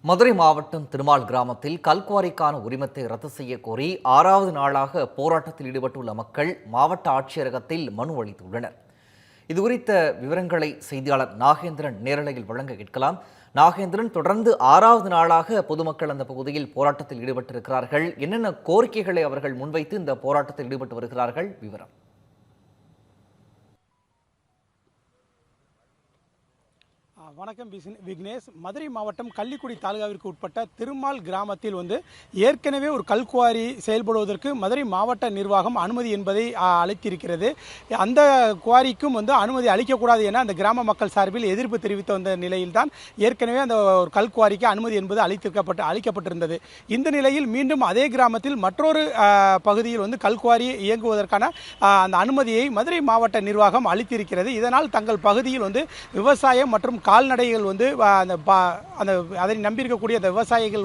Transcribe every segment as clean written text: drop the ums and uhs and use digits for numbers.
மதுரை மாவட்டம் திருமால் கிராமத்தில் கல்குவாரிக்கான உரிமத்தை ரத்து செய்ய கோரி 6வது நாளாக போராட்டத்தில் ஈடுபட்டுள்ள மக்கள் மாவட்ட ஆட்சியரகத்தில் மனு அளித்துள்ளனர். இதுகுறித்த விவரங்களை செய்தியாளர் நாகேந்திரன் நேரலையில் வழங்க கேட்கலாம். நாகேந்திரன், தொடர்ந்து 6வது நாளாக பொதுமக்கள் அந்த பகுதியில் போராட்டத்தில் ஈடுபட்டிருக்கிறார்கள். என்னென்ன கோரிக்கைகளை அவர்கள் முன்வைத்து இந்த போராட்டத்தில் ஈடுபட்டு வருகிறார்கள்? விவரம். வணக்கம் விக்னேஷ். மதுரை மாவட்டம் கள்ளிக்குடி தாலுகாவிற்கு உட்பட்ட திருமால் கிராமத்தில் ஏற்கனவே ஒரு கல்குவாரி செயல்படுவதற்கு மதுரை மாவட்ட நிர்வாகம் அனுமதி என்பதை அளித்திருக்கிறது. அந்த குவாரிக்கும் அனுமதி அளிக்கக்கூடாது என அந்த கிராம மக்கள் சார்பில் எதிர்ப்பு தெரிவித்த வந்த நிலையில்தான் ஏற்கனவே அந்த ஒரு கல்குவாரிக்கு அனுமதி என்பது அளிக்கப்பட்டிருந்தது. இந்த நிலையில் மீண்டும் அதே கிராமத்தில் மற்றொரு பகுதியில் கல்குவாரி இயங்குவதற்கான அந்த அனுமதியை மதுரை மாவட்ட நிர்வாகம் அளித்திருக்கிறது. இதனால் தங்கள் பகுதியில் விவசாயம் மற்றும் கால்நடைகள் அதை நம்பியிருக்கக்கூடிய அந்த விவசாயிகள்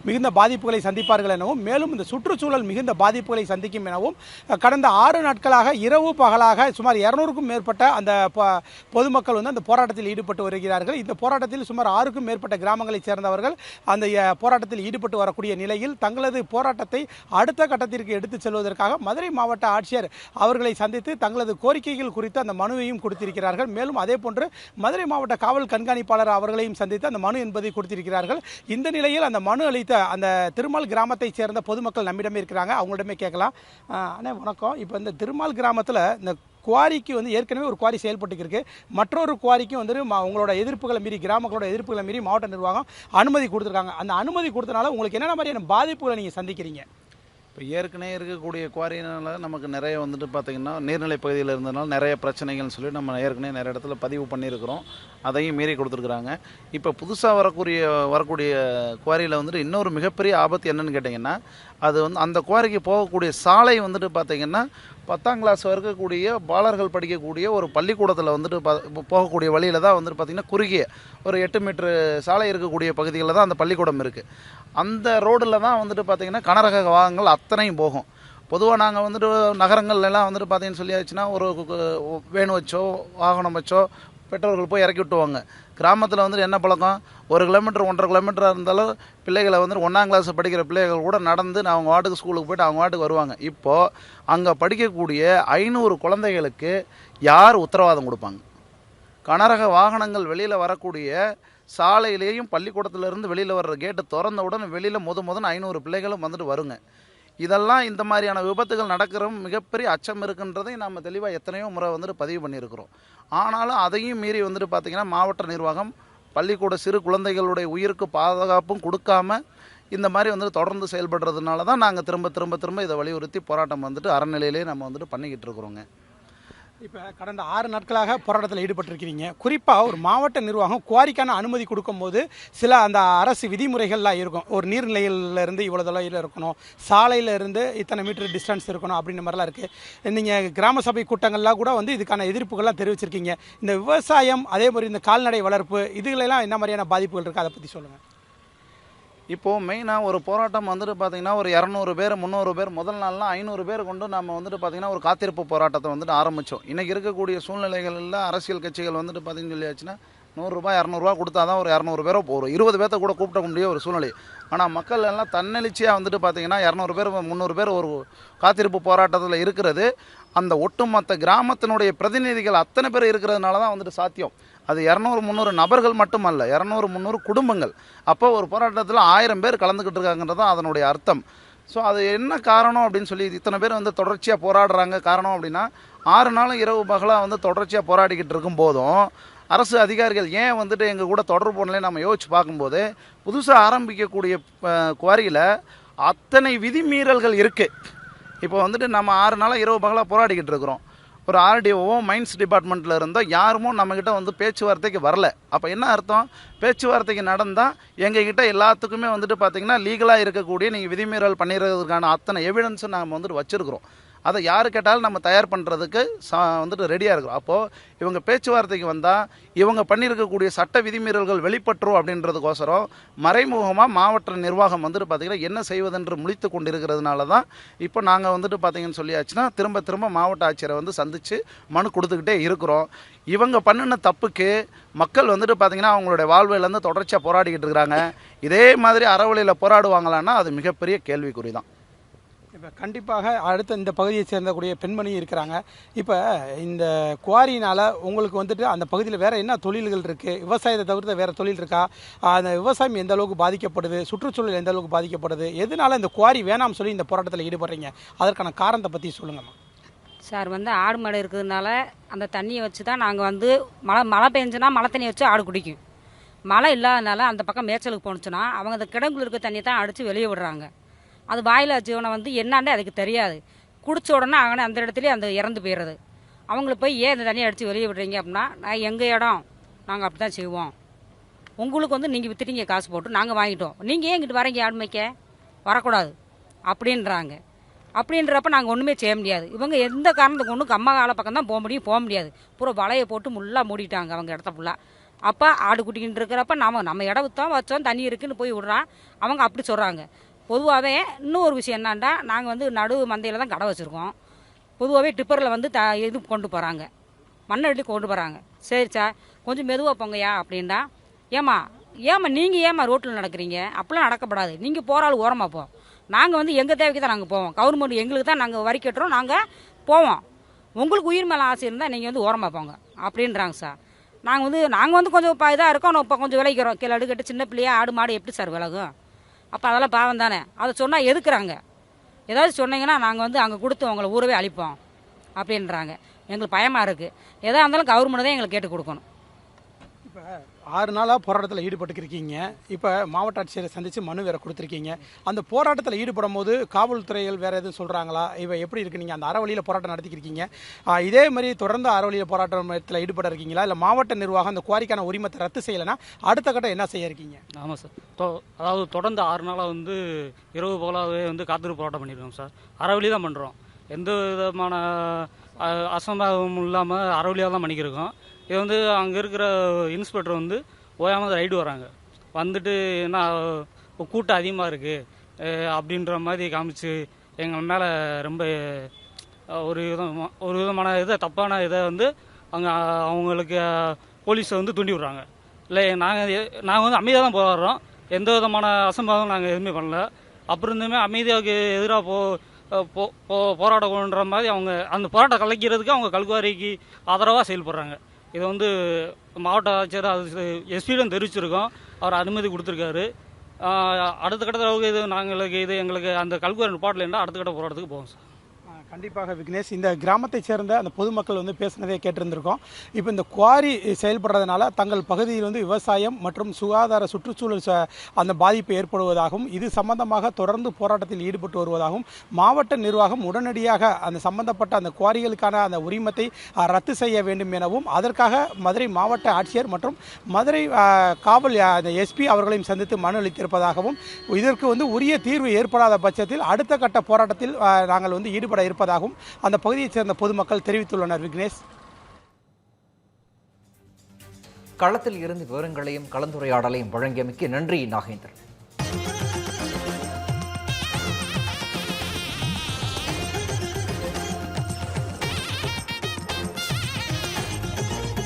மிகுந்த பாதிப்புகளை சந்திப்பார்கள் எனவும், மேலும் இந்த சுற்றுச்சூழல் மிகுந்த பாதிப்புகளை சந்திக்கும் எனவும் கடந்த 6 நாட்களாக இரவு பகலாக சுமார் 200க்கும் மேற்பட்ட அந்த பொதுமக்கள் அந்த போராட்டத்தில் ஈடுபட்டு வருகிறார்கள். இந்த போராட்டத்தில் சுமார் 6க்கும் மேற்பட்ட கிராமங்களைச் சேர்ந்தவர்கள் அந்த போராட்டத்தில் ஈடுபட்டு வரக்கூடிய நிலையில் தங்களது போராட்டத்தை அடுத்த கட்டத்திற்கு எடுத்துச் செல்வதற்காக மதுரை மாவட்ட ஆட்சியர் அவர்களை சந்தித்து தங்களது கோரிக்கைகள் குறித்து அந்த மனுவையும் கொடுத்திருக்கிறார்கள். மேலும் அதேபோன்று மதுரை மாவட்ட காவல் கண்காணிப்பாளர் அவர்களையும் சந்தித்து அந்த மனு என்பதை கொடுத்திருக்கிறார்கள். இந்த நிலையில் அந்த மனு அளித்த அந்த திருமால் கிராமத்தை சேர்ந்த பொதுமக்கள் நம்மிடமே இருக்கிறாங்க. அவங்களிடமே கேட்கலாம். அண்ணே வணக்கம். இப்போ இந்த திருமால் கிராமத்தில் இந்த குவாரிக்கு ஏற்கனவே ஒரு குவாரி செயல்பட்டு இருக்கு. மற்றொரு குவாரிக்கும் உங்களோட எதிர்ப்புகளை மீறி, கிராமங்களோட எதிர்ப்புகளை மீறி மாவட்ட நிர்வாகம் அனுமதி கொடுத்துருக்காங்க. அந்த அனுமதி கொடுத்தனால உங்களுக்கு என்னென்ன மாதிரியான பாதிப்புகளை நீங்கள் சந்திக்கிறீங்க? இப்போ ஏற்கனவே இருக்கக்கூடிய குவாரினால நமக்கு நிறைய பார்த்திங்கன்னா நீர்நிலை பகுதியில் இருந்ததுனால நிறைய பிரச்சனைகள்னு சொல்லி நம்ம ஏற்கனவே நிறைய இடத்துல பதிவு பண்ணியிருக்கிறோம். அதையும் மீறி கொடுத்துருக்குறாங்க. இப்போ புதுசாக வரக்கூடிய குவாரியில் இன்னொரு மிகப்பெரிய ஆபத்து என்னன்னு கேட்டிங்கன்னா, அது அந்த குவாரிக்கு போகக்கூடிய சாலை பார்த்திங்கன்னா 10ஆம் கிளாஸ் இருக்கக்கூடிய பாலர்கள் படிக்கக்கூடிய ஒரு பள்ளிக்கூடத்தில் போகக்கூடிய வழியில் தான் பார்த்திங்கன்னா குறுகிய ஒரு 8 மீட்டர் சாலை இருக்கக்கூடிய பகுதிகளில் தான் அந்த பள்ளிக்கூடம் இருக்குது. அந்த ரோடில் தான் பார்த்திங்கன்னா கனரக வாகனங்கள் அத்தனையும் போகும். பொதுவாக நாங்கள் நகரங்கள்லாம் பார்த்திங்கன்னு சொல்லியாச்சுன்னா ஒரு வேன் வச்சோ வாகனம் வச்சோ பெற்றோர்கள் போய் இறக்கி விட்டுவாங்க. கிராமத்தில் என்ன பழக்கம், 1 கிலோமீட்டர் 1.5 கிலோமீட்டராக இருந்தாலும் பிள்ளைகளை 1ஆம் கிளாஸ் படிக்கிற பிள்ளைகள் கூட நடந்து அவங்க வாட்டுக்கு ஸ்கூலுக்கு போய்ட்டு அவங்க வாட்டுக்கு வருவாங்க. இப்போது அங்கே படிக்கக்கூடிய 500 குழந்தைகளுக்கு யார் உத்தரவாதம் கொடுப்பாங்க? கனரக வாகனங்கள் வெளியில் வரக்கூடிய சாலையிலேயும் பள்ளிக்கூடத்திலேருந்து வெளியில் வர்ற கேட்டு திறந்தவுடன் வெளியில் முதன் 500 பிள்ளைகளும் வருங்க. இதெல்லாம் இந்த மாதிரியான விபத்துகள் நடக்கிற மிகப்பெரிய அச்சம் இருக்குன்றதை நம்ம தெளிவாக எத்தனையோ முறை பதிவு பண்ணியிருக்கிறோம். ஆனாலும் அதையும் மீறி பார்த்திங்கன்னா மாவட்ட நிர்வாகம் பள்ளிக்கூட சிறு குழந்தைகளுடைய உயிருக்கு பாதுகாப்பும் கொடுக்காம இந்த மாதிரி தொடர்ந்து செயல்படுறதுனால தான் நாங்கள் திரும்ப இதை வலியுறுத்தி போராட்டம் அறநிலையிலே நம்ம பண்ணிக்கிட்டு இருக்கிறோங்க. இப்போ கடந்த 6 நாட்களாக போராட்டத்தில் ஈடுபட்டிருக்கிறீங்க. குறிப்பாக ஒரு மாவட்ட நிர்வாகம் குவாரிக்கான அனுமதி கொடுக்கும்போது சில அந்த அரசு விதிமுறைகள்லாம் இருக்கும். ஒரு நீர்நிலையிலிருந்து இவ்வளோ தொலைவில் இருக்கணும், சாலையிலிருந்து இத்தனை மீட்டர் டிஸ்டன்ஸ் இருக்கணும் அப்படின்ற மாதிரிலாம் இருக்குது. நீங்கள் கிராம சபை கூட்டங்கள்லாம் கூட இதுக்கான எதிர்ப்புகள்லாம் தெரிவிச்சிருக்கீங்க. இந்த விவசாயம், அதே மாதிரி இந்த கால்நடை வளர்ப்பு, இதுகளெல்லாம் என்ன மாதிரியான பாதிப்புகள் இருக்குது, அதை பற்றி சொல்லுங்கள். இப்போது மெயினாக ஒரு போராட்டம் பார்த்திங்கன்னா ஒரு 200 பேர் 300 பேர், முதல் நாள்லாம் 500 பேர் கொண்டு நம்ம பார்த்திங்கன்னா ஒரு காத்திருப்பு போராட்டத்தை ஆரம்பித்தோம். இன்றைக்கி இருக்கக்கூடிய சூழ்நிலைகளில் அரசியல் கட்சிகள் பார்த்திங்கன்னு சொல்லியாச்சுன்னா 100 ரூபாய் 200 கொடுத்தா தான் ஒரு 200 பேரோ ஒரு 20 பேர்த்த கூட கூப்பிட முடிய ஒரு சூழ்நிலை. ஆனால் மக்கள் எல்லாம் தன்னெழுச்சியாக பார்த்திங்கன்னா 200 பேர் 300 பேர் ஒரு காத்திருப்பு போராட்டத்தில் இருக்கிறது. அந்த ஒட்டுமொத்த கிராமத்தினுடைய பிரதிநிதிகள் அத்தனை பேர் இருக்கிறதுனால தான் சாத்தியம். அது 200-300 நபர்கள் மட்டுமல்ல, 200-300 குடும்பங்கள். அப்போ ஒரு போராட்டத்தில் 1000 பேர் கலந்துக்கிட்டு இருக்காங்கன்றது தான் அதனுடைய அர்த்தம். ஸோ அது என்ன காரணம் அப்படின்னு சொல்லி இத்தனை பேர் தொடர்ச்சியாக போராடுறாங்க. காரணம் அப்படின்னா 6 நாளும் இரவு பகலாக தொடர்ச்சியாக போராடிக்கிட்டு இருக்கும் போதும் அரசு அதிகாரிகள் ஏன் எங்கள் கூட தொடர்பு பண்ணலே நம்ம யோசிச்சு பார்க்கும்போது, புதுசாக ஆரம்பிக்கக்கூடிய குவாரியில் அத்தனை விதிமீறல்கள் இருக்குது. இப்போ நம்ம 6 நாளாக இரவு பகலாக போராடிக்கிட்டு இருக்கிறோம். ஒரு ஆர்டிஓ மைன்ஸ் டிபார்ட்மெண்ட்டில் இருந்தோம், யாருமோ நம்மக்கிட்ட பேச்சுவார்த்தைக்கு வரல. அப்போ என்ன அர்த்தம்? பேச்சுவார்த்தைக்கு நடந்தால் எங்ககிட்ட எல்லாத்துக்குமே பார்த்திங்கன்னா லீகலாக இருக்கக்கூடிய நீங்கள் விதிமீறல் பண்ணிடுறதுக்கான அத்தனை எவிடன்ஸும் நாம் வச்சுருக்கிறோம். அதை யார் கேட்டாலும் நம்ம தயார் பண்ணுறதுக்கு வந்துட்டு ரெடியாக இருக்கிறோம். அப்போது இவங்க பேச்சுவார்த்தைக்கு வந்தால் இவங்க பண்ணியிருக்கக்கூடிய சட்ட விதிமீறல்கள் வெளிப்பற்றும் அப்படின்றதுக்கோசரம் மறைமுகமாக மாவட்ட நிர்வாகம் வந்துட்டு பார்த்திங்கன்னா என்ன செய்வதென்று முழித்து கொண்டிருக்கிறதுனால தான் இப்போ நாங்கள் வந்துட்டு பார்த்திங்கன்னு சொல்லியாச்சுன்னா திரும்ப திரும்ப மாவட்ட ஆட்சியரை வந்து சந்தித்து மனு கொடுத்துக்கிட்டே இருக்கிறோம். இவங்க பண்ணின தப்புக்கு மக்கள் வந்துட்டு பார்த்திங்கன்னா அவங்களுடைய வாழ்வையிலேருந்து தொடர்ச்சியாக போராடிக்கிட்டு இருக்கிறாங்க. இதே மாதிரி அறவழியில் போராடுவாங்களான்னா அது மிகப்பெரிய கேள்விக்குறி தான். இப்போ கண்டிப்பாக அடுத்த இந்த பகுதியை சேர்ந்தக்கூடிய பெண்மணி இருக்கிறாங்க. இப்போ இந்த குவாரினால் உங்களுக்கு வந்துட்டு அந்த பகுதியில் வேறு என்ன தொழில்கள் இருக்குது, விவசாயத்தை தவிர்த்து வேறு தொழில் இருக்கா, அந்த விவசாயம் எந்த அளவுக்கு பாதிக்கப்படுது, சுற்றுச்சூழல் எந்த அளவுக்கு பாதிக்கப்படுது, எதனால இந்த குவாரி வேணாம்னு சொல்லி இந்த போராட்டத்தில் ஈடுபடுறீங்க, அதற்கான காரணத்தை பற்றி சொல்லுங்கம்மா. சார் ஆடு மாடு இருக்கிறதுனால அந்த தண்ணியை வச்சு தான் நாங்கள் மழை பெஞ்சுன்னா மழை தண்ணியை வச்சு ஆடு குடிக்கும். மழை இல்லாதனால அந்த பக்கம் மேய்ச்சலுக்கு போணுச்சுன்னா அவங்க அந்த கிடங்குல இருக்க தண்ணியை தான் அடித்து வெளியே விடுறாங்க. அது வாயிலா ஜீவனை என்னாண்டே அதுக்கு தெரியாது. குடிச்ச உடனே அவங்க அந்த இடத்துலேயே அந்த இறந்து போயிடுறது. அவங்களுக்கு போய் ஏன் இந்த தண்ணியை அடித்து வெளியே விடுறீங்க அப்படின்னா, நான் எங்கள் இடம் நாங்கள் அப்படி தான் செய்வோம். உங்களுக்கு நீங்கள் வித்துட்டீங்க காசு போட்டு நாங்கள் வாங்கிட்டோம், நீங்கள் ஏன் இங்கிட்டு வரீங்க ஆடு மேய்க்க வரக்கூடாது அப்படின்றாங்க. அப்படின்றப்ப நாங்கள் ஒன்றுமே செய்ய முடியாது. இவங்க எந்த காரணத்துக்கு ஒன்றும் கம்மா கால பக்கம் தான் போக முடியாது. பூரா வலையை போட்டு முள்ளாக மூடிட்டாங்க அவங்க இடத்த ஃபுல்லாக. அப்போ ஆடு குட்டிக்கிட்டு இருக்கிறப்ப நம்ம இடம் விற்றோம் வச்சோம் தண்ணி இருக்குன்னு போய் விட்றான் அவங்க அப்படி சொல்கிறாங்க. பொதுவாகவே இன்னொரு விஷயம் என்னான்டா, நாங்கள் நடு மந்தையில் தான் கடை வச்சுருக்கோம். பொதுவாகவே டிப்பரில் இது கொண்டு போகிறாங்க, மண்ணை அள்ளி கொண்டு போகிறாங்க. சரி சார் கொஞ்சம் மெதுவாக போங்கய்யா அப்படின்னா, ஏம்மா நீங்கள் ஏம்மா ரோட்டில் நடக்கிறீங்க, அப்படிலாம் நடக்கப்படாது, நீங்கள் போகிற ஓரமாக போ, நாங்கள் எங்கள் தேவைக்கு தான் நாங்கள் போவோம், கவர்மெண்ட் எங்களுக்கு தான் நாங்கள் வரி கட்டுறோம், நாங்கள் போவோம், உங்களுக்கு உயிர் மேலே ஆசை இருந்தால் நீங்கள் ஓரமாக போங்க அப்படின்றாங்க சார். நாங்கள் கொஞ்சம் இதாக இருக்கோம், இப்போ கொஞ்சம் விளைக்கிறோம், கீழே அடுக்கட்டு சின்ன பிள்ளையா ஆடு மாடு எப்படி சார் விலகும்? அப்போ அதெல்லாம் பாவம் தானே. அதை சொன்னால் எதுக்குறாங்க, ஏதாவது சொன்னீங்கன்னா நாங்கள் அங்கே கொடுத்து உங்களை ஊரவே அழிப்போம் அப்படின்றாங்க. எங்களுக்கு பயமாக இருக்குது. எதாக இருந்தாலும் கவர்மெண்ட் தான் எங்களுக்கு கேட்டு கொடுக்கணும். இப்போ 6 நாளாக போராட்டத்தில் ஈடுபட்டுருக்கீங்க. இப்போ மாவட்ட ஆட்சியரை சந்தித்து மனு வேறு கொடுத்துருக்கீங்க. அந்த போராட்டத்தில் ஈடுபடும் போது காவல்துறைகள் வேறு எதுவும் சொல்கிறாங்களா? இப்போ எப்படி இருக்குது, நீங்கள் அந்த அறவழியில் போராட்டம் நடத்திக்கிருக்கீங்க, இதே மாதிரி தொடர்ந்து அறவழியில் போராட்டத்தில் ஈடுபட இருக்கீங்களா, இல்லை மாவட்ட நிர்வாகம் அந்த குவாரிக்கான உரிமத்தை ரத்து செய்யலைன்னா அடுத்த கட்டம் என்ன செய்ய இருக்கீங்க? ஆமாம் சார், அதாவது தொடர்ந்து 6 நாளாக இரவு போகலாவே காத்திருப்பு போராட்டம் பண்ணியிருக்கோம் சார். அறவழி தான் பண்ணுறோம், எந்த விதமான அசம்பாவமும் இல்லாமல் அறவழியாக தான் பண்ணிக்கிருக்கோம். இது அங்கே இருக்கிற இன்ஸ்பெக்டர் ஓயாமல் ரைடு வராங்க, வந்துட்டு என்ன கூட்டம் அதிகமாக இருக்குது அப்படின்ற மாதிரி காமிச்சு எங்கள் மேலே ரொம்ப ஒரு விதமான தப்பான இதை அவங்களுக்கு போலீஸை தூண்டி விட்றாங்க. இல்லை நாங்கள் அமைதியாக தான் போராடுறோம், எந்த விதமான அசம்பாவம் நாங்கள் எதுவுமே பண்ணல. அப்புறம் இருந்துமே அமைதியாக எதிராக போராடணுன்ற மாதிரி அவங்க அந்த போராட்டம் கலைக்கிறதுக்கு அவங்க கல்குவாரிக்கு ஆதரவாக செயல்படுறாங்க. இதை மாவட்ட ஆட்சியர் அது எஸ்பியிடம் தெரிவிச்சிருக்கோம், அவர் அனுமதி கொடுத்துருக்காரு. அடுத்த கட்டத்தில் எங்களுக்கு அந்த கல்குவாரி நிப்பாட்டலைன்னா அடுத்த கட்ட போராட்டத்துக்கு போவோம் சார். கண்டிப்பாக விக்னேஷ், இந்த கிராமத்தை சேர்ந்த அந்த பொதுமக்கள் பேசினதே கேட்டிருந்திருக்கோம். இப்போ இந்த குவாரி செயல்படுறதுனால தங்கள் பகுதியில் விவசாயம் மற்றும் சுகாதார சுற்றுச்சூழல் அந்த பாதிப்பு ஏற்படுவதாகவும், இது சம்பந்தமாக தொடர்ந்து போராட்டத்தில் ஈடுபட்டு வருவதாகவும், மாவட்ட நிர்வாகம் உடனடியாக அந்த சம்பந்தப்பட்ட அந்த குவாரிகளுக்கான அந்த உரிமத்தை ரத்து செய்ய வேண்டும் எனவும், அதற்காக மதுரை மாவட்ட ஆட்சியர் மற்றும் மதுரை காவல் எஸ்பி அவர்களையும் சந்தித்து மனு அளித்திருப்பதாகவும், இதற்கு உரிய தீர்வு ஏற்படாத பட்சத்தில் அடுத்த கட்ட போராட்டத்தில் நாங்கள் ஈடுபட இருப்பதாகவும் அந்த பகுதியைச் சேர்ந்த பொதுமக்கள் தெரிவித்துள்ளனர். விக்னேஷ், களத்தில் இருந்து விவரங்களையும் கலந்துரையாடலையும் வழங்கியமைக்கு நன்றி நாகேந்திரன்.